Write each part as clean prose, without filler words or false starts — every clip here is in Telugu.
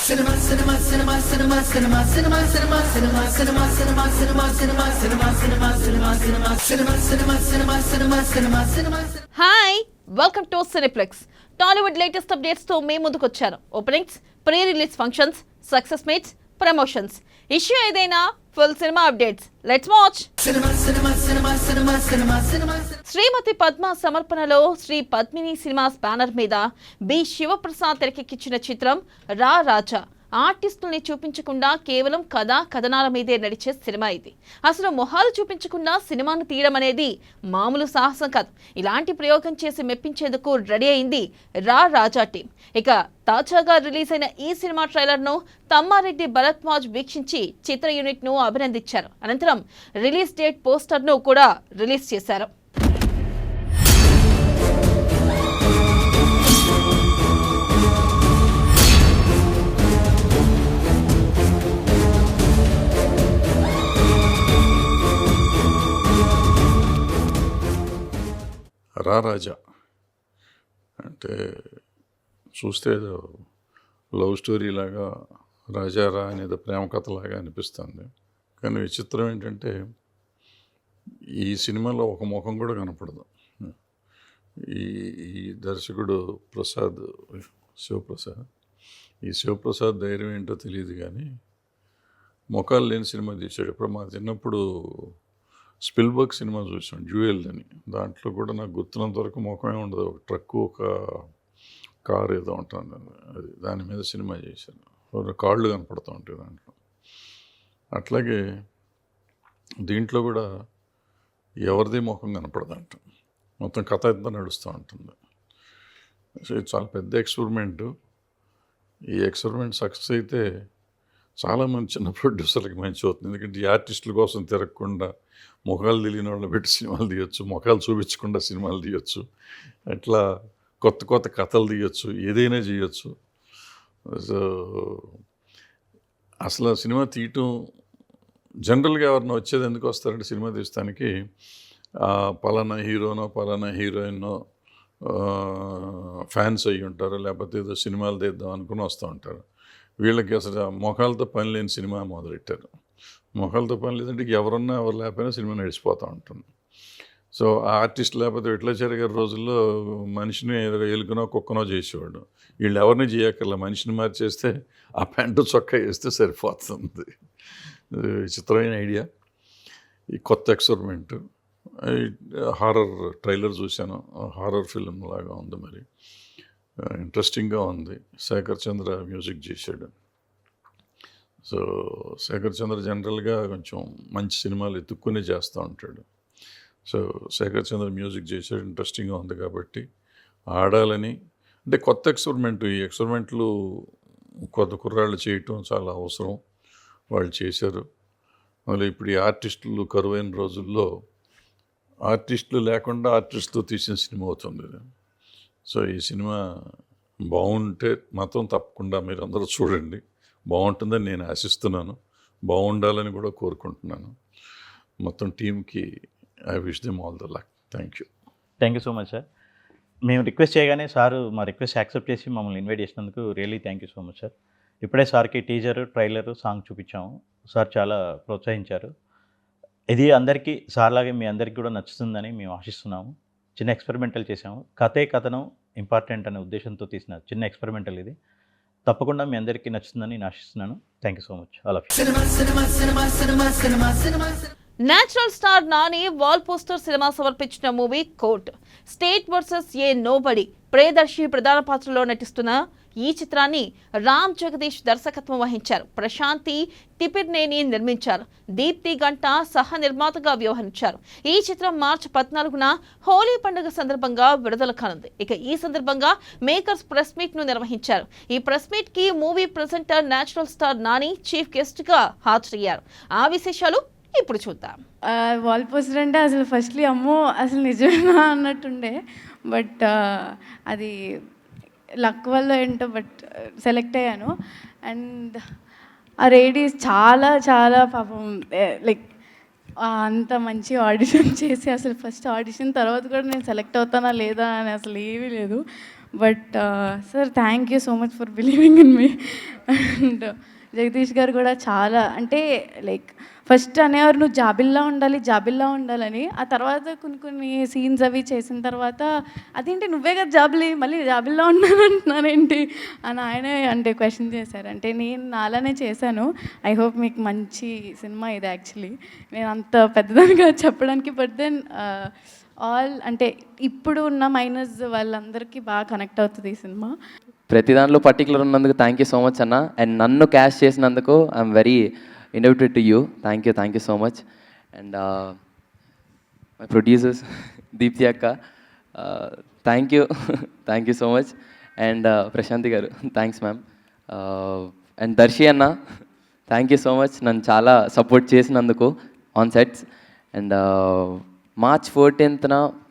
Hi, welcome to Cineplex. Tollywood latest updates తో మేము ముందుకొచ్చాను. Openings, pre release functions, success meets, promotions, issue ఏదైనా ఫుల్ సినిమా updates. Let's watch. Shrimati Padma సమర్పణలో శ్రీ పద్మిని సినిమాస్ బ్యానర్ మీద బి శివప్రసాద్ తెరకెక్కించిన చిత్రం రా రాజా. ఆర్టిస్టుల్ని చూపించకుండా కేవలం కథనాల మీదే నడిచే సినిమా ఇది. అసలు మొహాలు చూపించకుండా సినిమాను తీయడం అనేది మామూలు సాహసం కాదు. ఇలాంటి ప్రయోగం చేసి మెప్పించేందుకు రెడీ అయింది రా రాజా టీం. ఇక తాజాగా రిలీజ్ అయిన ఈ సినిమా ట్రైలర్ను తమ్మారెడ్డి భరద్వాజ్ వీక్షించి చిత్ర యూనిట్ను అభినందించారు. అనంతరం రిలీజ్ డేట్ పోస్టర్ను కూడా రిలీజ్ చేశారు. రారాజా అంటే చూస్తే లవ్ స్టోరీ లాగా, రాజారా అనేది ప్రేమ కథలాగా అనిపిస్తుంది. కానీ విచిత్రం ఏంటంటే ఈ సినిమాలో ఒక ముఖం కూడా కనపడదు. ఈ దర్శకుడు శివప్రసాద్ ధైర్యం ఏంటో తెలియదు, కానీ ముఖాలు లేని సినిమా తీశాడు. ఇప్పుడు మా చిన్నప్పుడు స్పిల్బర్గ్ సినిమా చూసాం, డ్యూయల్ అని. దాంట్లో కూడా నాకు గుర్తున్నంత వరకు ముఖమే ఉండదు. ఒక ట్రక్కు, ఒక కారు ఏదో ఉంటుంది, అది దాని మీద సినిమా చేశాను. కాళ్ళు కనపడుతూ ఉంటాయి దాంట్లో. అట్లాగే దీంట్లో కూడా ఎవరిది ముఖం కనపడదంట, మొత్తం కథ అంతా నడుస్తూ ఉంటుంది. సో ఇది చాలా పెద్ద ఎక్స్పెరిమెంట్. ఈ ఎక్స్పెరిమెంట్ సక్సెస్ అయితే చాలామంది చిన్న ప్రొడ్యూసర్లకి మంచి అవుతుంది. ఎందుకంటే ఈ ఆర్టిస్టుల కోసం తిరగకుండా ముఖాలు తెలియని వాళ్ళని పెట్టి సినిమాలు తీయచ్చు, ముఖాలు చూపించకుండా సినిమాలు తీయచ్చు, అట్లా కొత్త కొత్త కథలు తీయచ్చు, ఏదైనా చేయొచ్చు. సో అసలు సినిమా తీయటం జనరల్గా ఎవరిని వచ్చేది ఎందుకు వస్తారంటే సినిమా తీస్తానికి పలానా హీరోనో పలానా హీరోయిన్నో ఫ్యాన్స్ అయ్యి ఉంటారు, లేకపోతే ఏదో సినిమాలు తీద్దాం అనుకుని వస్తూ ఉంటారు. వీళ్ళకి అసలు మొఖాలతో పని లేని సినిమా మొదలెట్టారు. మొఖాలతో పని లేదంటే ఎవరున్నా ఎవరు లేకపోయినా సినిమా నడిచిపోతూ ఉంటుంది. సో ఆ ఆర్టిస్ట్ లేకపోతే విఠలాచార్య గారి రోజుల్లో మనిషిని ఎలుకనో కుక్కనో చేసేవాడు. వీళ్ళు ఎవరిని చేయక్కర్లా, మనిషిని మార్చేస్తే ఆ ప్యాంటు చొక్కా వేస్తే సరిపోతుంది. విచిత్రమైన ఐడియా, ఈ కొత్త ఎక్స్పెరిమెంట్. హారర్ ట్రైలర్ చూశాను, హారర్ ఫిల్మ్ లాగా ఉంది, మరి ఇంట్రెస్టింగ్గా ఉంది. శేఖర్ చంద్ర మ్యూజిక్ చేశాడు. సో శేఖర్ చంద్ర జనరల్గా కొంచెం మంచి సినిమాలు ఎత్తుక్కునే చేస్తూ ఉంటాడు. సో శేఖర్ చంద్ర మ్యూజిక్ చేశాడు, ఇంట్రెస్టింగ్గా ఉంది. కాబట్టి ఆడాలని, అంటే కొత్త ఎక్స్పెరిమెంట్. ఈ ఎక్స్పెరిమెంట్లు కొత్త కుర్రాళ్ళు చేయటం చాలా అవసరం, వాళ్ళు చేశారు. మళ్ళీ ఇప్పుడు ఈ ఆర్టిస్టులు కరువైన రోజుల్లో ఆర్టిస్టులు లేకుండా ఆర్టిస్టుతో తీసిన సినిమా అవుతుంది. సో ఈ సినిమా బాగుంటే మాత్రం తప్పకుండా మీరు అందరూ చూడండి. బాగుంటుందని నేను ఆశిస్తున్నాను, బాగుండాలని కూడా కోరుకుంటున్నాను. మొత్తం టీంకి I wish them all the luck. Thank you so much sir. మేము రిక్వెస్ట్ చేయగానే సార్ మా రిక్వెస్ట్ యాక్సెప్ట్ చేసి మమ్మల్ని ఇన్వైట్ చేసినందుకు really thank you so much sir. ఇప్పుడే సార్కి టీజర్, ట్రైలర్, సాంగ్ చూపించాము. సార్ చాలా ప్రోత్సహించారు. ఇది అందరికీ సార్ లాగే మీ అందరికీ కూడా నచ్చుతుందని మేము ఆశిస్తున్నాము. చిన్న ఎక్స్పెరిమెంటల్ చేసాము. కథనం ఇంపార్టెంట్ అనే ఉద్దేశంతో తీసిన చిన్న ఎక్స్పెరిమెంటల్ ఇది. తప్పకుండా మీ అందరికీ నచ్చుతుందని నేను ఆశిస్తున్నాను. Thank you so much all of you. Natural star Nani wall Poster cinema సమర్పించిన మూవీ కోర్ట్. స్టేట్ వర్సెస్ ఏ నోబడి. ప్రియదర్శి ప్రధాన పాత్రలో నటిస్తున్న ఈ చిత్రాన్ని రామ్ జగదీష్ దర్శకత్వం వహించారు. ప్రశాంతి తిపిర్నేని నిర్మించారు. దీప్తి గంట సహ నిర్మాతగా వ్యవహరించారు. ఈ చిత్రం మార్చి 14న హోలీ పండుగ సందర్భంగా విడుదల కానుంది. ఇక ఈ సందర్భంగా మేకర్స్ ప్రెస్ మీట్ ను నిర్వహించారు. ఈ ప్రెస్ మీట్ కి movie presenter natural star Nani chief guest గా హాజరయ్యారు. ఆ విశేషాలు ఇప్పుడు చూద్దాం. వాల్ పోస్టర్ అంటే అసలు ఫస్ట్లీ అమ్మో అసలు నిజమేనా అన్నట్టుండే, బట్ అది లక్ వల్ల ఏంటో బట్ సెలెక్ట్ అయ్యాను. అండ్ ఆ లేడీస్ చాలా చాలా పాపం లైక్ అంత మంచి ఆడిషన్ చేసి అసలు ఫస్ట్ ఆడిషన్ తర్వాత కూడా నేను సెలెక్ట్ అవుతానా లేదా అని అసలు ఏమీ లేదు. But sir thank you so much for believing in me. And Jagadish గారు కూడా చాలా అంటే లైక్ ఫస్ట్ అనేవారు నువ్వు జాబిల్లా ఉండాలని. ఆ తర్వాత కొన్ని సీన్స్ అవి చేసిన తర్వాత అదేంటి నువ్వే కదా జాబిలి మళ్ళీ జాబిల్లా ఉండాలంటున్నానేంటి అని ఆయనే అంటే క్వశ్చన్ చేశారు. అంటే నేను అలానే చేశాను. ఐ హోప్ మీకు మంచి సినిమా ఇది. యాక్చువల్లీ నేను అంత పెద్దదానిగా చెప్పడానికి, బట్ దెన్ ఆల్ అంటే ఇప్పుడు ఉన్న మైనస్ వాళ్ళందరికీ బాగా కనెక్ట్ అవుతుంది ఈ సినిమా. ప్రతి దాంట్లో పర్టికులర్ ఉన్నందుకు థ్యాంక్ యూ సో మచ్ అన్న. అండ్ నన్ను క్యాష్ చేసినందుకు I'm very indebted to you. Thank you so much. And my producers Deepthi అక్క, thank you so much. And Prashanthi గారు థ్యాంక్స్ మ్యామ్. అండ్ దర్శి అన్న థ్యాంక్ యూ సో మచ్ నన్ను చాలా సపోర్ట్ చేసినందుకు on sets. And March 14th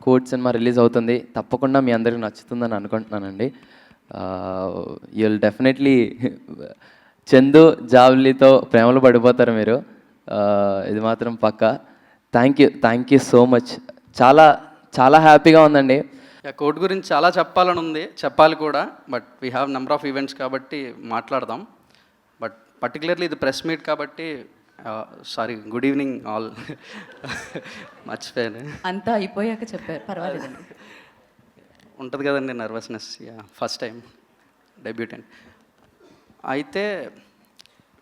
court cinema release అవుతుంది. తప్పకుండా మీ అందరికీ నచ్చుతుందని అనుకుంటున్నానండి. యుల్ డెఫినెట్లీ చందు జావ్లీతో ప్రేమలో పడిపోతారు మీరు, ఇది మాత్రం పక్కా. Thank you so much. చాలా హ్యాపీగా ఉందండి. కోర్ట్ గురించి చాలా చెప్పాలి కూడా, but we have number of events కాబట్టి మాట్లాడదాం. బట్ పర్టికులర్లీ ఇది ప్రెస్ మీట్ కాబట్టి సారీ, గుడ్ ఈవినింగ్ ఆల్. మర్చిపోయాను. అంతా అయిపోయాక చెప్పారు, పర్వాలేదండి. ఉంటుంది కదండి నర్వస్నెస్, ఫస్ట్ టైం డెబ్యూటెంట్ అయితే.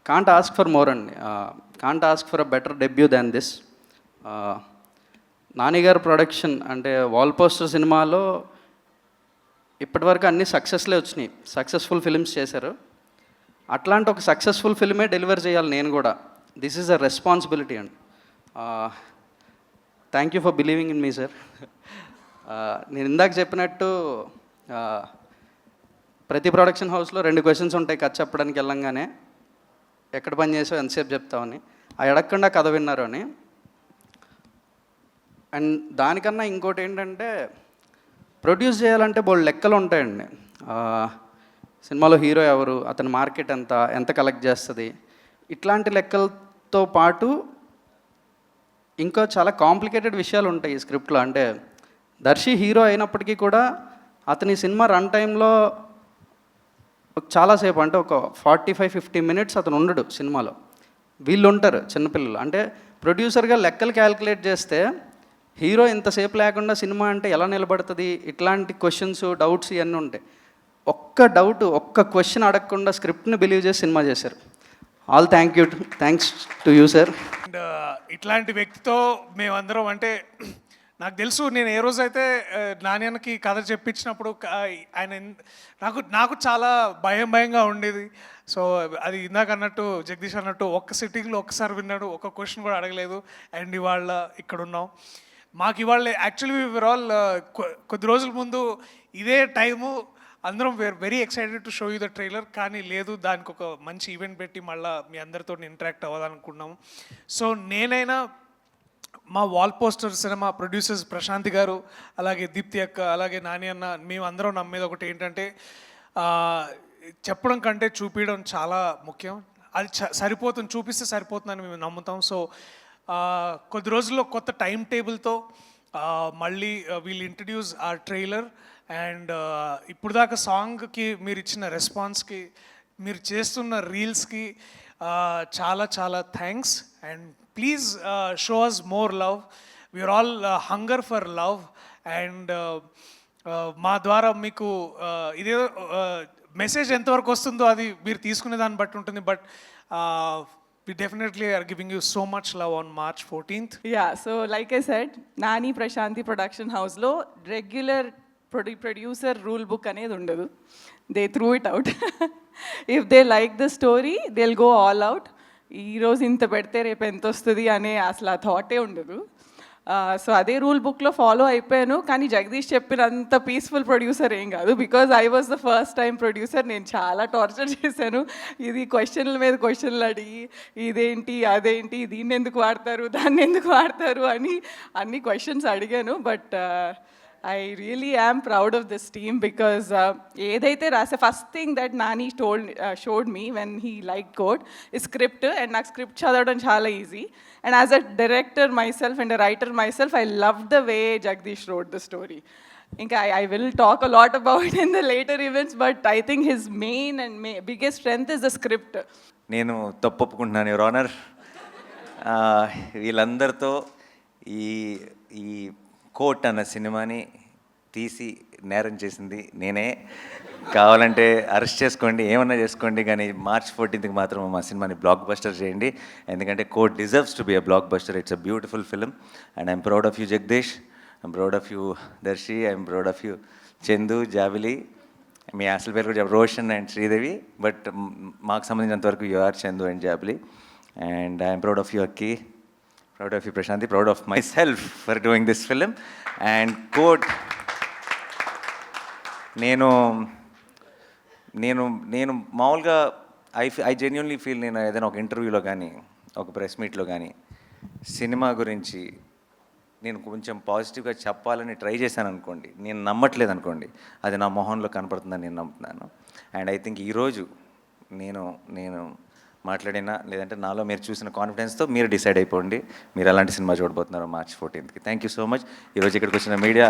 కాంట్ ఆస్క్ ఫర్ మోర్ అండి, can't ask for a better debut than this. Nani గారు ప్రొడక్షన్ అంటే వాల్ పోస్టర్ సినిమాలో ఇప్పటివరకు అన్ని సక్సెస్లే వచ్చినాయి, సక్సెస్ఫుల్ ఫిల్మ్స్ చేశారు. అట్లాంటి ఒక సక్సెస్ఫుల్ ఫిల్మే డెలివర్ చేయాలి నేను కూడా. దిస్ ఈజ్ అ రెస్పాన్సిబిలిటీ అండి. Thank you for believing in me sir. నేను ఇందాక చెప్పినట్టు ప్రతి ప్రొడక్షన్ హౌస్లో 2 క్వశ్చన్స్ ఉంటాయి కథ చెప్పడానికి వెళ్ళంగానే. ఎక్కడ పని చేసావు, ఎంతసేపు చెప్తామని, ఆ ఎడగకుండా కథ విన్నారు అని. అండ్ దానికన్నా ఇంకోటి ఏంటంటే, ప్రొడ్యూస్ చేయాలంటే బోల్డ్ లెక్కలు ఉంటాయండి. సినిమాలో హీరో ఎవరు, అతని మార్కెట్ ఎంత కలెక్ట్ చేస్తుంది, ఇట్లాంటి లెక్కలతో పాటు ఇంకా చాలా కాంప్లికేటెడ్ విషయాలు ఉంటాయి ఈ స్క్రిప్ట్లో. అంటే దర్శి హీరో అయినప్పటికీ కూడా అతని సినిమా రన్ టైంలో చాలాసేపు అంటే ఒక 45-50 minutes అతను ఉండడు సినిమాలో. వీళ్ళు ఉంటారు చిన్నపిల్లలు. అంటే ప్రొడ్యూసర్గా లెక్కలు క్యాలిక్యులేట్ చేస్తే హీరో ఇంతసేపు లేకుండా సినిమా అంటే ఎలా నిలబడుతుంది, ఇట్లాంటి క్వశ్చన్స్, డౌట్స్ ఇవన్నీ ఉంటాయి. ఒక్క క్వశ్చన్ అడగకుండా స్క్రిప్ట్ని బిలీవ్ చేసి సినిమా చేశారు. All thanks to you sir. And ఇట్లాంటి వ్యక్తితో మేమందరం అంటే నాకు తెలుసు, నేను ఏ రోజైతే నాణ్యానికి కథ చెప్పించినప్పుడు ఆయన నాకు చాలా భయంగా ఉండేది. సో అది ఇందాక అన్నట్టు జగదీష్ అన్నట్టు ఒక్క సిట్టింగ్లో ఒక్కసారి విన్నాడు, ఒక్క క్వశ్చన్ కూడా అడగలేదు. అండ్ ఇవాళ ఇక్కడ ఉన్నాం. మాకు ఇవాళ యాక్చువల్లీ వీఆర్ ఆల్ కొద్ది రోజుల ముందు ఇదే టైము అందరం we're very excited to show you the trailer, కానీ లేదు, దానికి ఒక మంచి ఈవెంట్ పెట్టి మళ్ళీ మీ అందరితో ఇంటరాక్ట్ అవ్వాలనుకున్నాము. సో నేనైనా మా Wall Poster Cinema producers Prashanthi గారు, అలాగే దీప్తి అక్క, అలాగే నాని అన్న, మేము అందరం నమ్మేది ఒకటి ఏంటంటే, చెప్పడం కంటే చూపించడం చాలా ముఖ్యం. అది చూపిస్తే సరిపోతుందని మేము నమ్ముతాం. సో కొద్ది రోజుల్లో కొత్త టైం టేబుల్తో మళ్ళీ వీల్ ఇంట్రడ్యూస్ ఆ ట్రైలర్. అండ్ ఇప్పుడు దాకా సాంగ్కి మీరు ఇచ్చిన రెస్పాన్స్కి, మీరు చేస్తున్న రీల్స్కి చాలా thanks. And please show us more love. We are all hunger for love. And మా ద్వారా మీకు ఇదే మెసేజ్ ఎంతవరకు వస్తుందో అది మీరు తీసుకునే దాన్ని బట్టి ఉంటుంది. But we definitely are giving you so much love on March 14th. Yeah, so like I said, Nani Prashanti Production House lo regular producer rule book anedi undadu. They threw it out. If they like the story, they'll go all out. Ee roju inta pedte repu enta ostadi ane asla thought e undadu. So అదే రూల్ బుక్లో ఫాలో అయిపోయాను. కానీ జగదీష్ చెప్పినంత పీస్ఫుల్ ప్రొడ్యూసర్ ఏం కాదు, because I was the first time producer. నేను చాలా టార్చర్ చేశాను. ఇది క్వశ్చన్ల మీద క్వశ్చన్లు అడిగి, ఇదేంటి అదేంటి, దీన్ని ఎందుకు వాడతారు, దాన్ని ఎందుకు వాడతారు అని అన్ని క్వశ్చన్స్ అడిగాను. But I really am proud of this team because ఏదైతే రాసే first thing that Nani showed me when he liked code is script, and నాకు స్క్రిప్ట్ చదవడం చాలా easy. And as a director myself and a writer myself, I loved the way Jagdish wrote the story. ఇంకా I will talk a lot about in the later events, but I think his main and biggest strength is the script. నేను తప్పు ఒప్పుకుంటున్నాను యువర్ ఆనర్. వీళ్ళందరితో ఈ ఈ కోట్ అన్న సినిమాని తీసి నేరం చేసింది నేనే. కావాలంటే అరెస్ట్ చేసుకోండి, ఏమన్నా చేసుకోండి, కానీ March 14th మాత్రం మా సినిమాని బ్లాక్ బస్టర్ చేయండి. ఎందుకంటే Court deserves to be a blockbuster. It's a beautiful film and I'm proud of you Jagadeesh, I'm proud of you Darshi, I'm proud of you Chandu, Jabili. మీ అసలు పేరు కూడా రోషన్ అండ్ శ్రీదేవి, బట్ మాకు సంబంధించినంతవరకు you are Chandu and Jabili. And I'm proud of you Akki, proud of you Prashanthi, proud of myself for doing this film. And quote నేను మామూలుగా ఐ జెన్యున్లీ ఫీల్, నేను ఏదైనా ఒక ఇంటర్వ్యూలో కానీ ఒక ప్రెస్ మీట్లో కానీ సినిమా గురించి నేను కొంచెం పాజిటివ్గా చెప్పాలని ట్రై చేశాను అనుకోండి, నేను నమ్మట్లేదు అనుకోండి, అది నా మొహంలో కనపడుతుందని నేను నమ్ముతున్నాను. అండ్ ఐ థింక్ ఈరోజు నేను మాట్లాడినా లేదంటే నాలో మీరు చూసిన కాన్ఫిడెన్స్తో మీరు డిసైడ్ అయిపోండి మీరు ఎలాంటి సినిమా చూడబోతున్నారు March 14th. Thank you so much. ఈరోజు ఇక్కడికి వచ్చిన మీడియా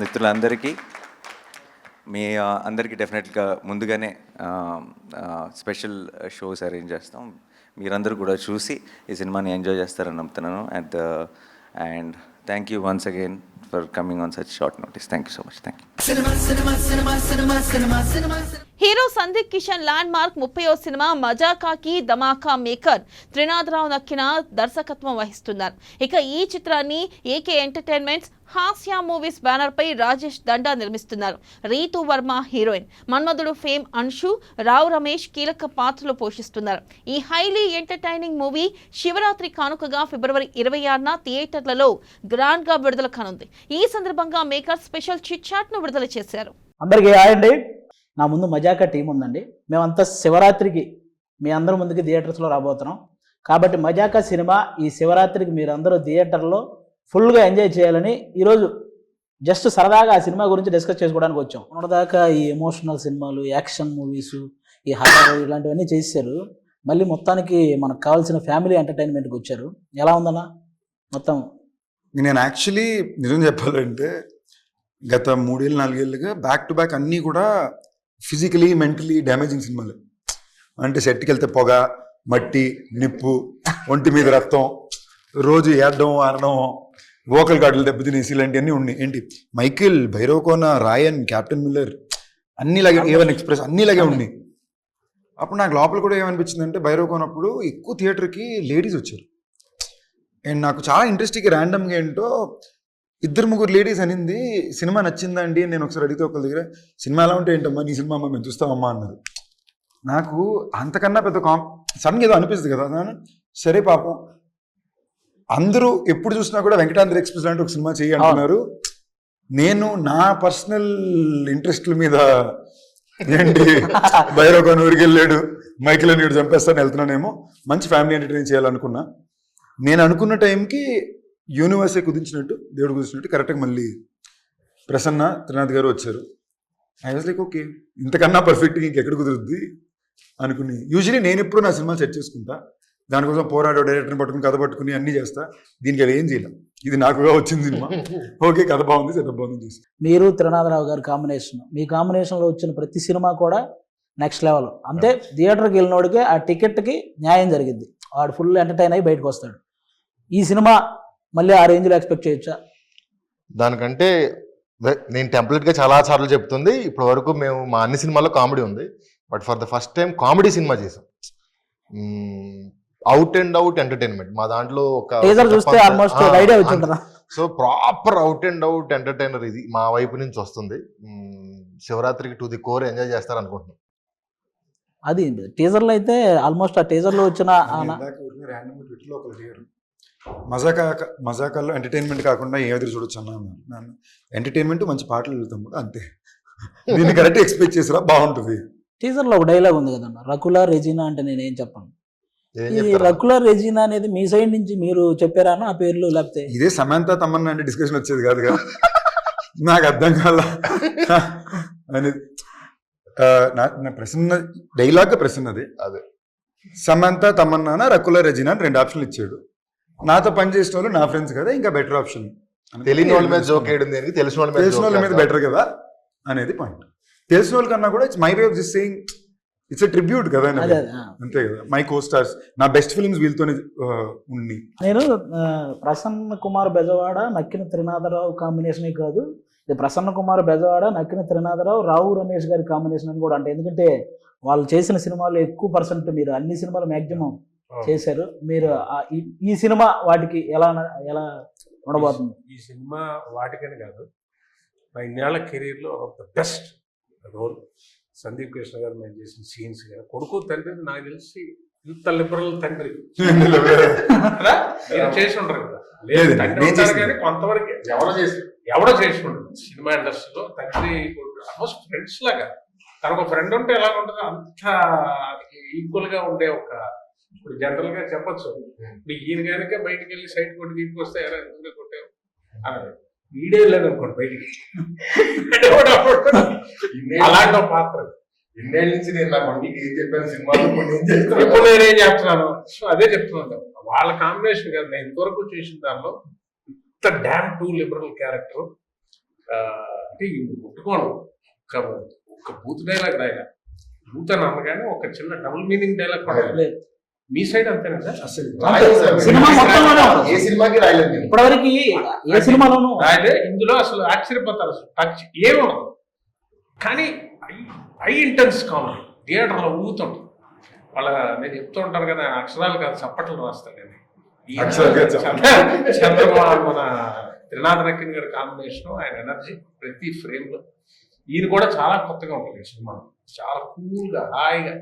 మిత్రులందరికీ, మీ అందరికీ డెఫినెట్గా ముందుగానే స్పెషల్ షోస్ అరేంజ్ చేస్తాం. మీరందరూ కూడా చూసి ఈ సినిమాని ఎంజాయ్ చేస్తారని నమ్ముతున్నాను. And thank you once again for coming on such short notice. Thank you so much. Thank you. Hero Sandeep Kishan landmark 30వ సినిమా మజాకాకి ధమాకా మేకర్ త్రినాథరావు నక్కిన దర్శకత్వం వహిస్తున్నారు. ఇక ఈ చిత్రాన్ని AK entertainments Hasya movies banner పై రాజేష్ దండా నిర్మిస్తున్నారు. రీతు వర్మ హీరోయిన్, మన్మధుడు ఫేమ్ అన్షు, రావు రమేష్ కీలక పాత్రలు పోషిస్తున్నారు. ఈ హైలీ ఎంటర్టైనింగ్ మూవీ శివరాత్రి కానుకగా February 26న థియేటర్లలో గ్రాండ్ గా విడుదల కానుంది. ఈ సందర్భంగా మేకర్ స్పెషల్ చిట్ చాట్ ను విడుదల చేశారు. అందరికీ హాయ్ అండి. నా ముందు మజాకా టీం ఉందండి. మేమంతా శివరాత్రికి మీ అందరి ముందుకి థియేటర్స్లో రాబోతున్నాం. కాబట్టి మజాకా సినిమా ఈ శివరాత్రికి మీరు అందరూ థియేటర్లో ఫుల్గా ఎంజాయ్ చేయాలని ఈరోజు జస్ట్ సరదాగా ఆ సినిమా గురించి డిస్కస్ చేసుకోవడానికి వచ్చాం. మొన్నదాకా ఈ ఎమోషనల్ సినిమాలు, యాక్షన్ మూవీసు, ఈ హారర్ ఇలాంటివన్నీ చేశారు. మళ్ళీ మొత్తానికి మనకు కావాల్సిన ఫ్యామిలీ ఎంటర్టైన్మెంట్కి వచ్చారు. ఎలా ఉందన్నా మొత్తం? నేను యాక్చువల్లీ నిజం చెప్పాలంటే గత 3-4 ఏళ్ళుగా బ్యాక్ టు బ్యాక్ అన్నీ కూడా ఫిజికలీ మెంటలీ డ్యామేజింగ్ సినిమాలు. అంటే సెట్కి వెళ్తే పొగ, మట్టి, నిప్పు, ఒంటి మీద రక్తం, రోజు ఏడడం, ఆడడం, వోకల్ గార్డులు దెబ్బతినేసి ఇలాంటివన్నీ ఉన్నాయి. ఏంటి మైకిల్, భైరవకోన, రాయన్, క్యాప్టెన్ మిల్లర్ అన్నిలాగే, ఏవన్ ఎక్స్ప్రెస్ అన్నిలాగే ఉన్నాయి. అప్పుడు నాకు లోపల కూడా ఏమనిపించిందంటే భైరవకోనప్పుడు ఎక్కువ థియేటర్కి లేడీస్ వచ్చారు. అండ్ నాకు చాలా ఇంట్రెస్టింగ్ ర్యాండమ్గా ఏంటో 2-3 లేడీస్ అనింది సినిమా నచ్చిందండి. నేను ఒకసారి అడిగితే ఒకరి దగ్గర సినిమా ఎలా ఉంటే ఏంటమ్మా నీ సినిమా అమ్మా మేము చూస్తామమ్మా అన్నారు. నాకు అంతకన్నా పెద్ద సడన్గా ఏదో అనిపిస్తుంది కదా. సరే పాపం అందరూ ఎప్పుడు చూసినా కూడా వెంకటాద్రి ఎక్స్ప్రెస్ లాంటి ఒక సినిమా చేయి అంటున్నారు. నేను నా పర్సనల్ ఇంట్రెస్ట్ల మీద ఏంటి భైరవకోన ఊరికి వెళ్ళాడు, మైకిల్ అని చంపేస్తాను వెళ్తున్నానేమో, మంచి ఫ్యామిలీ ఎంటర్టైన్ చేయాలనుకున్నా. నేను అనుకున్న టైంకి యూనివర్సే కుదించినట్టు, దేవుడు కుదించినట్టు కరెక్ట్గా మళ్ళీ ప్రసన్న త్రినాథ్ గారు వచ్చారు. ఐ వాజ్ లైక్ ఓకే, ఇంతకన్నా పర్ఫెక్ట్గా ఇంకెక్కడ కుదురుద్ది అనుకుని. యూజువలీ నేను ఎప్పుడు నా సినిమా సెట్ చేసుకుంటా, దానికోసం పోరాడో డైరెక్టర్ని పట్టుకుని కథ పట్టుకుని అన్నీ చేస్తా. దీనికి అది ఏం చేయలేం, ఇది నాకుగా వచ్చింది సినిమా. ఓకే కథ బాగుంది, సెటప్ బాగుంది చేసి. మీరు త్రినాథరావు గారి కాంబినేషన్, మీ కాంబినేషన్లో వచ్చిన ప్రతి సినిమా కూడా నెక్స్ట్ లెవెల్. అంతే థియేటర్కి వెళ్ళినోడికి ఆ టికెట్కి న్యాయం జరిగింది, వాడు ఫుల్ ఎంటర్టైన్ అయ్యి బయటకు వస్తాడు. ఈ సినిమా మళ్ళీ ఆ రేంజ్లో ఎక్స్పెక్ట్ చేయొచ్చా? దానికంటే నేను టెంప్లెట్గా చాలా సార్లు చెప్తుంది, ఇప్పటి వరకు మేము మా అన్ని సినిమాల్లో కామెడీ ఉంది, but for the first time comedy cinema చేసాం. అవుట్ అండ్ అవుట్ ఎంటర్టైన్మెంట్ మా దాంట్లో ఒక చూస్తే ఆల్మోస్ట్ ఐడియా వచ్చిందా. So proper out and out entertainer ఇది మా వైపు నుంచి వస్తుంది. శివరాత్రికి టు ది కోర్ ఎంజాయ్ చేస్తారు అనుకుంటున్నాం. అది టీజర్లో అయితే ఆల్మోస్ట్ ఆ టీజర్లో వచ్చిన మజాకాల్లో ఎంటర్టైన్మెంట్ కాకుండా ఏ ఎదురు చూడొచ్చు అన్నాను. ఎంటర్టైన్మెంట్ మంచి పాటలు వెళ్తాం కూడా అంతే. దీన్ని కరెక్ట్ ఎక్స్పెక్ట్ చేసిరా బాగుంటుంది. టీజర్లో ఒక డైలాగ్ ఉంది కదన్న, రకుల రెజీనా అంటే నేనేం చెప్పను. ఈ రకుల రెజీనా అనేది మీ సైడ్ నుంచి మీరు చెప్పారా ఆ పేర్లు, లేకపోతే ఇదే సమంత తమన్నా అంటే డిస్కషన్ వచ్చేది కాదు కదా. నాకు అర్థం కాల అనేది. నా ప్రశ్న డైలాగ్ ప్రశ్నది అదే, సమంత తమన్నా రకుల రెజీనా అని 2 ఆప్షన్లు ఇచ్చాడు. నాతో పనిచేసిన వాళ్ళు నా ఫ్రెండ్స్ కదా, ఇంకా బెటర్ ఆప్షన్ తెలియని వాళ్ళ మీద జోక్ వేయడం దేనికి, తెలిసిన వాళ్ళ మీద తెలిసిన వాళ్ళ మీద joke బెటర్ కదా అనేది పాయింట్. తెలిసిన వాళ్ళ కన్నా కూడా it's my way of just saying it's a tribute కదా అని. అదే అంతే కదా, మై కో స్టార్స్, నా బెస్ట్ ఫిల్మ్స్ వీళ్ళతోనే ఉండి. నేను ప్రసన్న కుమార్ బెజవాడ నక్కిన త్రినాథరావు కాంబినేషనే కాదు, ఇది ప్రసన్న కుమార్ బెజవాడ నక్కిన త్రినాథరావు రావు రమేష్ గారి కాంబినేషన్ అని కూడా అంటే, ఎందుకంటే వాళ్ళు చేసిన సినిమాలు ఎక్కువ పర్సెంట్ మీరు అన్ని సినిమాలు మ్యాక్సిమం చేశారు. మీరు ఈ సినిమా వాటికి ఎలా ఉండబోతుంది? ఈ సినిమా వాటికని కాదు, నా ఇన్నేళ్ల కెరీర్లో of the best role. Sandeep Krishna గారు మేము చేసిన సీన్స్ కానీ, కొడుకు తండ్రి నాకు తెలిసి ఇంత లిబరల్ తండ్రి మీరు చేసి ఉంటారు కదా. లేదు తండ్రి ఉంటారు కానీ కొంతవరకు ఎవడో చేసి ఉండదు సినిమా ఇండస్ట్రీలో. తండ్రి ఆల్మోస్ట్ ఫ్రెండ్స్ లాగా, తనకు ఫ్రెండ్ ఉంటే ఎలా ఉంటుందో అంత ఈక్వల్ గా ఉండే ఒక, ఇప్పుడు జనరల్ గా చెప్పచ్చు, ఇప్పుడు ఈయన కనుక బయటకు వెళ్ళి సైడ్ కొట్టి తీసుకొస్తే ఎలా ఎందుకు కొట్టావు అని వీడే లేదనుకోండి బయటికి. అలాంటి పాత్ర ఇన్నేళ్ళ నుంచి నేను నా మందికి ఏం చెప్పాను సినిమాలో ఇప్పుడు నేనేం చెప్తున్నాను, సో అదే చెప్తున్నాను. వాళ్ళ కాంబినేషన్ కదా నేను ఇంతవరకు చేసిన దానిలో ఇంత డ్యామ్ టూ లిబరల్ క్యారెక్టర్ అంటే ముట్టుకోను. ఒక బూత్ డైలాగ్ రాయలే, బూత్ అని అనగానే ఒక చిన్న డబుల్ మీనింగ్ డైలాగ్ కూడా మీ సైడ్ అంతేనా అసలు ఏ సినిమాకి రాయలేదు ఇప్పటివరకు ఏ సినిమాలోనూ రాయలే. ఇందులో అసలు ఆశ్చర్యపోతారు, అసలు టచ్ ఏముండదు కానీ హై ఇంటెన్స్ కామెడీ థియేటర్లో ఊగుతుంటారు. వాళ్ళ నేను చెప్తూ ఉంటాను కదా, అక్షరాలు కాదు చప్పట్లు రాస్తాను నేను. చంద్రబాబు మన త్రినాథ నక్కిన్ గారి కాంబినేషన్, ఆయన ఎనర్జీ ప్రతి ఫ్రేమ్ లో. ఈయన కూడా చాలా కొత్తగా ఉంటుంది సినిమా, చాలా కూల్గా హాయిగా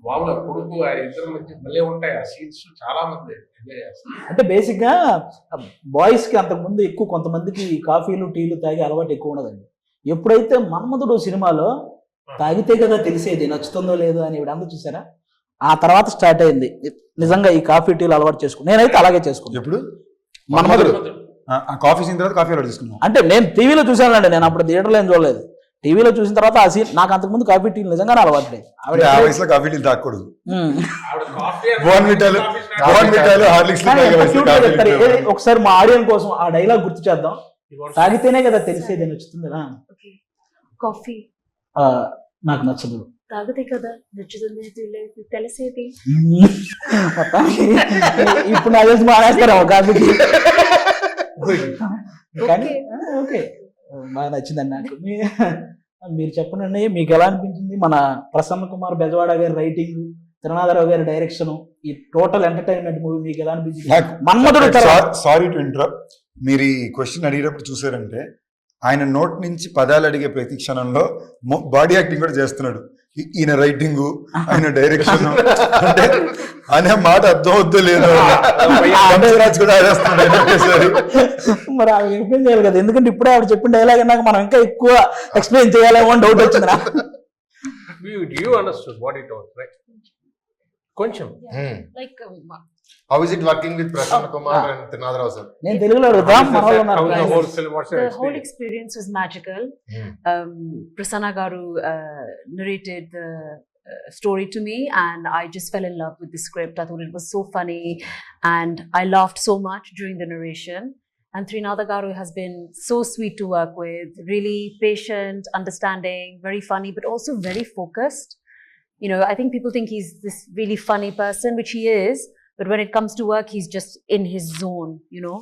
మామూలుగా కొడుకు ఆ ఇద్దరు మధ్య మళ్ళీ ఉంటాయి ఆ సీన్స్, చాలా మంది ఎంజాయ్ చేస్తారు. అంటే బేసిక్గా బాయ్స్కి అంతకుముందు ఎక్కువ కొంతమందికి కాఫీలు టీలు తాగే అలవాటు ఎక్కువ ఉండదండి. ఎప్పుడైతే మన్మధుడు సినిమాలో తాగితే కదా తెలిసేది నచ్చుతుందో లేదో అని ఇవిడంతా చూసారా, ఆ తర్వాత స్టార్ట్ అయింది నిజంగా ఈ కాఫీ టీలు అలవాటు చేసుకుని. నేనైతే అలాగే చేసుకున్నాను. ఎప్పుడు మన్మధుడు కాఫీ సీన్ తర్వాత కాఫీ అలవాటు చేసుకున్నాను. అంటే నేను టీవీలో చూసానండి, నేను అప్పుడు థియేటర్లో ఏం చూడలేదు. టీవీలో చూసిన తర్వాత ఆ సీన్ నాకు అంతకుముందు కాఫీ టీలు నిజంగానే అలవాటు. ఆ వయసులో కాఫీ టీలు తాగకూడదు. ఒకసారి మా ఆడియన్స్ కోసం ఆ డైలాగ్ గుర్తు చేద్దాం. తాగితేనే కదా తెలిసేది నచ్చుతుంది. కాఫీ నాకు నచ్చదు, తాగితే కదా నచ్చుతుంది తెలిసేది. ఇప్పుడు నా తెలిసి మానేస్తారా కాఫీ టీ? కానీ ఓకే బాగా నచ్చిందండి నాకు. మీరు చెప్పండి, మీకు ఎలా అనిపించింది మన ప్రసన్న కుమార్ బెజవాడ గారి రైటింగ్, త్రినాథరావు గారి డైరెక్షన్, ఈ టోటల్ ఎంటర్టైన్మెంట్ మూవీ మీకు ఎలా అనిపించింది? మన్మధుడు సారీ టు ఇంటరప్ట్, మీరు ఈ క్వశ్చన్ అడిగేటప్పుడు చూసారంటే ఆయన నోట్ నుంచి పదాలు అడిగే ప్రతి క్షణంలో బాడీ యాక్టింగ్ కూడా చేస్తున్నాడు. ఈయన రైటింగ్, ఆయన డైరెక్షన్ అనే మాట అర్థం అవుద్దో లేదో మరి ఆవిడ ఎక్స్ప్లెయిన్ చేయాలి కదా, ఎందుకంటే ఇప్పుడే ఆవిడ చెప్పిన డైలాగ్ నాకు మనం ఇంకా ఎక్కువ ఎక్స్ప్లెయిన్ చేయాలేమో అని డౌట్ వచ్చింది నాకు. కొంచెం How is it working with Prasanna Kumar and Trinadharao sir? నేను తెలుగులో అడుగుతాం. The whole experience was magical. Prasanna Garu narrated the story to me and I just fell in love with the script. I thought it was so funny and I laughed so much during the narration. And Trinadha Garu has been so sweet to work with, really patient, understanding, very funny, but also very focused. You know, I think people think he's this really funny person, which he is. But when it comes to work, he's just in his zone, you know.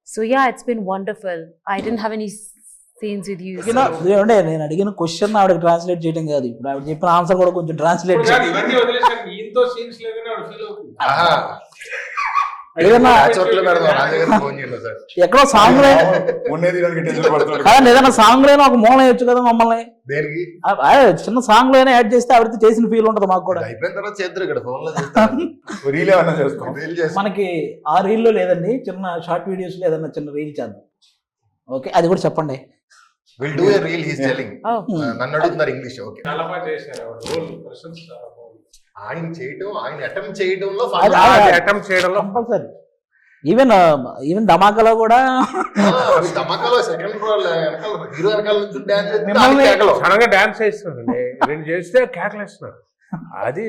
So yeah, it's been wonderful. I didn't have any scenes with you. నేను అడిగిన క్వశ్చన్ ఆవిడకి ట్రాన్స్లేట్ చేయడం కాదు, ఇప్పుడు ఆవిడ చెప్పిన ఆన్సర్ కూడా కొంచెం ట్రాన్స్లేట్ ఎక్కడో సాంగ్ ఏదైనా సాంగ్ లోనే ఒక మూలం వేయచ్చు కదా మమ్మల్ని. చిన్న సాంగ్ లోనే యాడ్ చేస్తే ఆవిడతో చేసిన ఫీల్ ఉంటుంది మాకు కూడా. మనకి ఆ రీల్ లో లేదండి, చిన్న షార్ట్ వీడియోస్ లో ఏదన్నా చిన్న రీల్ చేద్దాం. ఓకే, అది కూడా చెప్పండి. We'll do a reel, he's telling. నన్ను అడుగుతున్నారు ఇంగ్లీష్. ఓకే, ఆయన చేయడం, ఆయన అటెంప్ట్ చేయడంలో కంపల్సరీ. ఈవెన్ ధమాకాలో కూడా ధమాకాలో సెకండ్ హీరో వెనకాల నుంచి డాన్స్ చేస్తున్నాడు, రెండు చేస్తే కేకలేస్తున్నారు. అది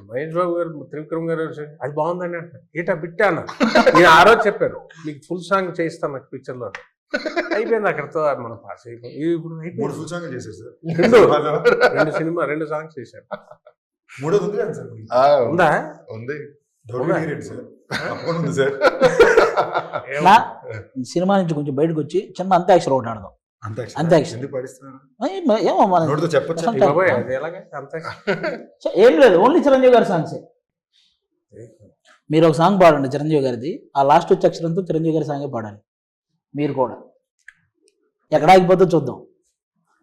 మహేష్ బాబు గారు త్రివిక్రమ్ గారు అది బాగుందని అంటారు. ఏటా బిట్టాను నేను ఆ రోజు చెప్పాను మీకు ఫుల్ సాంగ్ చేయిస్తాను నాకు పిక్చర్లో. అయిపోయింది అక్కడితో మనం పాస్ అయిపోయి ఇప్పుడు మూడు ఫుల్ సాంగ్ చేశారు సార్. రెండు సాంగ్స్ చేశారు. మూడోది ఉంది కదా సార్? ఉందా? ఉంది సార్. ఉంది సార్. సినిమా నుంచి కొంచెం బయటకు వచ్చి చిన్న అంత్యాక్షరి ఒకటి ఆడదాం. అంత్యాక్షరి ఎందుకు పాడిస్తున్నారు? ఏమో మన నోటితో చెప్పొచ్చు. అది ఎలాగే అంతే. ఏం లేదు, ఓన్లీ చిరంజీవి గారి సాంగ్సే. మీరు ఒక సాంగ్ పాడండి చిరంజీవి గారిది, ఆ లాస్ట్ వచ్చే అక్షరంతో చిరంజీవి గారి సాంగే పాడాలి. మీరు కూడా ఎక్కడ ఆగిపోతే చూద్దాం.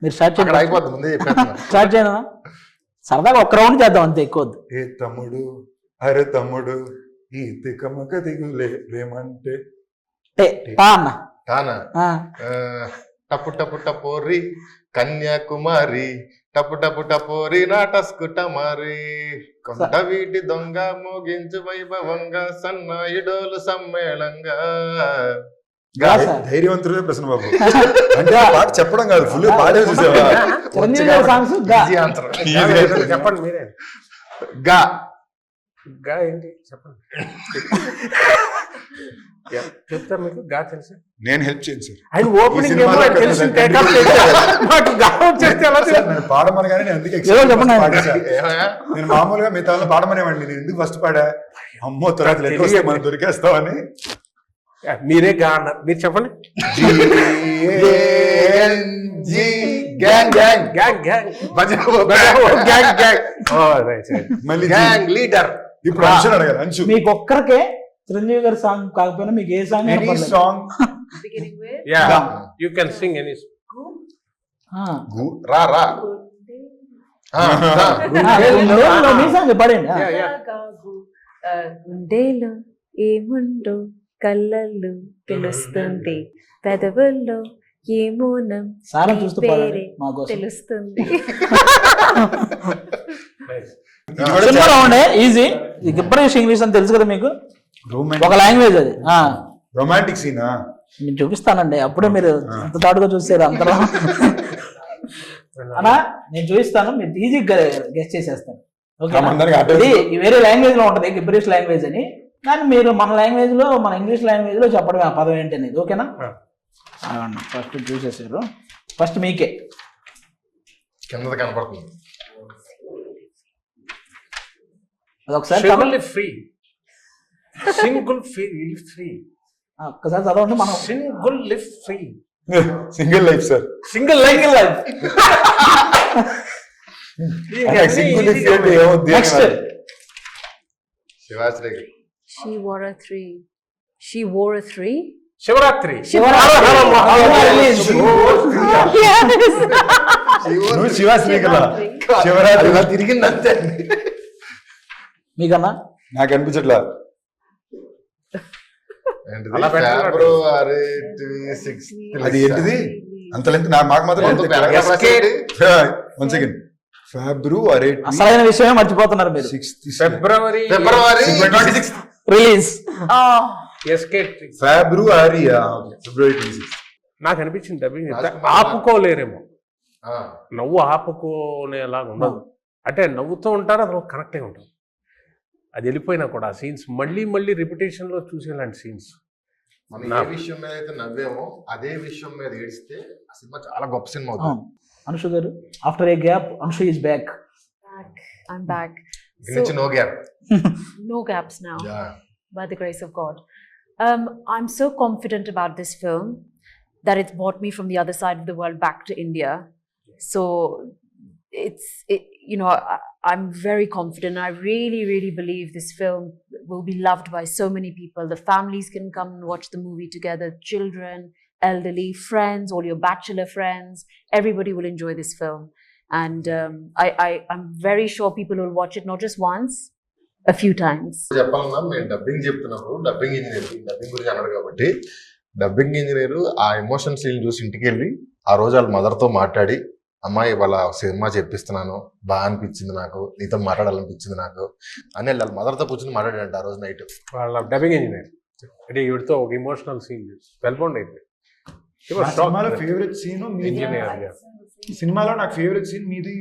మీరు స్టార్ట్ చేయండి. స్టార్ట్ చేయనా? సరదాగా ఒక్క రౌండ్ చేద్దాం అంతే, ఎక్కువ వద్దు. ఏ తమ్ముడు అరే తమ్ముడు ఈ తికమక దిగులే ప్రేమంటే పా అన్న. కానా టపు టపు టపోరి కన్యాకుమారి టపు టపు టపోరి నాటస్కుట మారి కొండ వీటి దొంగ మోగించు వైభవంగా సన్నాయిడోలు సమ్మేళంగా. ధైర్యవంతుడే ప్రశ్న బాబు. అంటే ఆ పాట చెప్పడం కాదు, ఫుల్ పాడే చూసావా? చెప్పండి మీరే. గా గా ఏంటి చెప్పండి. చెప్తా మీకు గా తెలుసు. నేను హెల్ప్ చేయను సార్. ఆయన ఓపెనింగ్ పాడమనగానే నేను అందుకే నేను మామూలుగా మిగతా పాడమనేవాడిని. నేను ఎందుకు ఫస్ట్ పాడా? అమ్మో తర్వాత మనం దొరికేస్తామని. మీరే గా అన్నారు, మీరు చెప్పండి. లీడర్. ఇప్పుడు అంశు అడగాలి. అంశు మీకు ఒక్కరికే చిరంజీవి గారి సాంగ్ కాకపోయినా మీకు ఏ song any song you can sing any. రా రా మీ సాంగ్ పాడండి. గుండెలో ఏముండో కళ్ళల్లో తెలుస్తుంది, పెదవుల్లో ఏమోనం సారా చూస్తూ పాడండి మా కోసం. తెలుస్తుంది. ఈజీ. గిబ్బరిష్ ఇంగ్లీష్ అని తెలుసు కదా మీకు, ఒక లాంగ్వేజ్ అది. రొమాంటిక్ సీనా నేను చూపిస్తానండి, అప్పుడే మీరు అంత తాడుగా చూసారు అంతలో. అన్నా నేను చూపిస్తాను, మీరు ఈజీగా గెస్ట్ చేసేస్తాను. ఇది వేరే లాంగ్వేజ్ లో ఉంటది గిబ్బరిష్ లాంగ్వేజ్ అని, కానీ మీరు మన లాంగ్వేజ్ లో, మన ఇంగ్లీష్ లాంగ్వేజ్ లో చెప్పడమే ఆ పదం ఏంటి అనేది. ఓకేనా? ఫస్ట్ చూసేసారు, ఫస్ట్ మీకే కింద కనపడుతుంది. అదొకసారి ఫ్రీ సింగిల్ ఫ్రీ ఒక్కసారి చదవండి. మనం single lift free single life sir. Single life next Shivashri. She wore a three. She wore a three. Shivaratri. Shivashri కదా శివరాత్రి తిరిగింది అంతే. మీకన్నా నాకు అనిపించట్లా. ఫిబ్రవరి అది ఏంటిది అంత లెంత్ మాకు మాత్రం. 1 సెకండ్. ఫిబ్రవరి అసలైన విషయమే మర్చిపోతున్నారు మీరు. ఫిబ్రవరి రిలీజ్ ఫిబ్రవరి 26. నాకు అనిపించింది డబ్బింగ్ ఆపుకోలేరేమో, నవ్వు ఆపుకోనేలాగా ఉండదు. అంటే నవ్వుతూ ఉంటారు, అసలు కనెక్ట్ అయి ఉంటారు. అది వెళ్ళిపోయినా కూడా ఆ సీన్స్ మళ్ళీ మళ్ళీ రిపిటేషన్ లో చూసేలాంటి సీన్స్. మనం ఏ విషయం మీద అయితే నవ్వేమో అదే విషయం మీద ఏడిస్తే ఆ సినిమా చాలా గొప్ప సినిమా అవుతుంది. అనుషు గారు, after A gap అనుషు is back. I'm back. No gap. No gaps now. Yeah. By the grace of God. I'm so confident about this film that it's brought me from the other side of the world back to India. So I'm very confident. I really, really believe this film will be loved by so many people. The families can come and watch the movie together. Children, elderly, friends, all your bachelor friends. Everybody will enjoy this film. And I'm very sure people will watch it not just once, a few times. చెప్పాలన్నా మేము డబ్బింగ్ చెప్తున్నప్పుడు డబ్బింగ్ గురించి అన్నారు కాబట్టి డబ్బింగ్ ఇంజనీర్ ఆ ఎమోషన్ సీన్ చూసి ఇంటికి వెళ్ళి ఆ రోజు వాళ్ళ మదర్తో మాట్లాడి, అమ్మాయి వాళ్ళ సినిమా చెప్పిస్తున్నాను, బాగా అనిపించింది నాకు, నీతో మాట్లాడాలనిపించింది నాకు అని వాళ్ళ మదర్తో కూర్చొని మాట్లాడాడంట ఆ రోజు నైట్. వాళ్ళ డబ్బింగ్ ఇంజనీర్ అంటే ఈవిడతో ఒక ఎమోషనల్ సీన్ వెల్బౌండ్ అయిపోయింది. సినిమాలో ఫేవరెట్ సీన్ సినిమాలో నాకు ఫేవరెట్ సీన్ మీది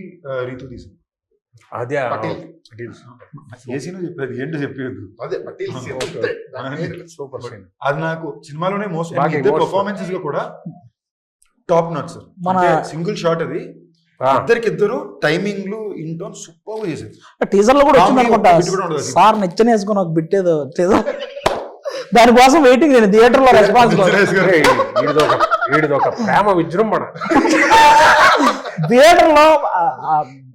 రీతు తీసింది. అదే పటేల్. ఏ సీన్ చెప్పేది ఏంటో చెప్పేది అదే పటేల్ scene అంతే. దాని పేరు. Super scene. అది నాకు సినిమాలోనే మోస్ట్ బాగా emotional. పర్ఫార్మెన్సెస్ లో కూడా టాప్ నాట్ సార్. మన- సింగిల్ షాట్ అది ఇద్దరు టైమింగ్లు ఇంటోన్ సూపర్ గా చేశారు. టీజర్ లో కూడా వచ్చింది అనుకుంటా బిట్ కూడా ఉండదు. సార్ నెచ్చని వేసుకొని ఒక బిట్టేదో టీజర్ దానికోసం వెయిటింగ్ నేను థియేటర్ లో రెస్పాన్స్ వీడిది ఒక ప్రేమ విజృంభణ. థియేటర్ లో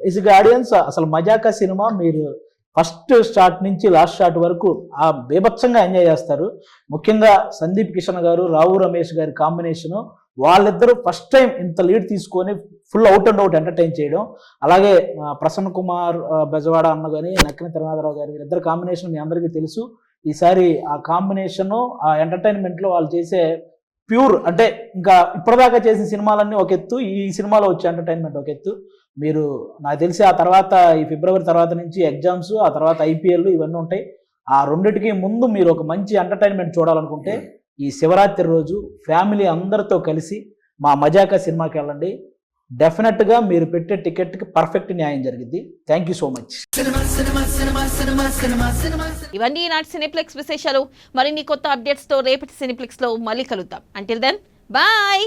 ఇస్ ఆడియన్స్ అసలు మజాకా సినిమా మీరు ఫస్ట్ స్టార్ట్ నుంచి లాస్ట్ షాట్ వరకు ఆ బీభత్సంగా ఎంజాయ్ చేస్తారు. ముఖ్యంగా సందీప్ కిషన్ గారు రావు రమేష్ గారి కాంబినేషన్, వాళ్ళిద్దరూ ఫస్ట్ టైం ఇంత లీడ్ తీసుకొని full out and out entertain చేయడం. అలాగే ప్రసన్న కుమార్ బెజవాడ అన్న కానీ నక్కిన తిరునాథరావు గారి వీరిద్దరు కాంబినేషన్ మీ అందరికీ తెలుసు. ఈసారి ఆ కాంబినేషన్ ఆ ఎంటర్టైన్మెంట్లో వాళ్ళు చేసే ప్యూర్ అంటే ఇంకా ఇప్పటిదాకా చేసిన సినిమాలన్నీ ఒక ఎత్తు, ఈ సినిమాలో వచ్చే ఎంటర్టైన్మెంట్ ఒక ఎత్తు. మీరు నాకు తెలిసి ఆ తర్వాత ఈ ఫిబ్రవరి తర్వాత నుంచి ఎగ్జామ్స్, ఆ తర్వాత ఐపీఎల్ ఇవన్నీ ఉంటాయి. ఆ రెండిటికి ముందు మీరు ఒక మంచి ఎంటర్టైన్మెంట్ చూడాలనుకుంటే ఈ శివరాత్రి రోజు ఫ్యామిలీ అందరితో కలిసి మా మజాకా సినిమాకి వెళ్ళండి. డెఫినెట్గా మీరు పెట్టే టికెట్కి పర్ఫెక్ట్ న్యాయం జరిగింది. Thank you so much. ఇవన్నీ ఈనాటి సినిప్లెక్స్ విశేషాలు. మరిన్ని కొత్త అప్డేట్స్ తో రేపటి సినిప్లెక్స్ లో మళ్ళీ కలుద్దాం. Until then bye.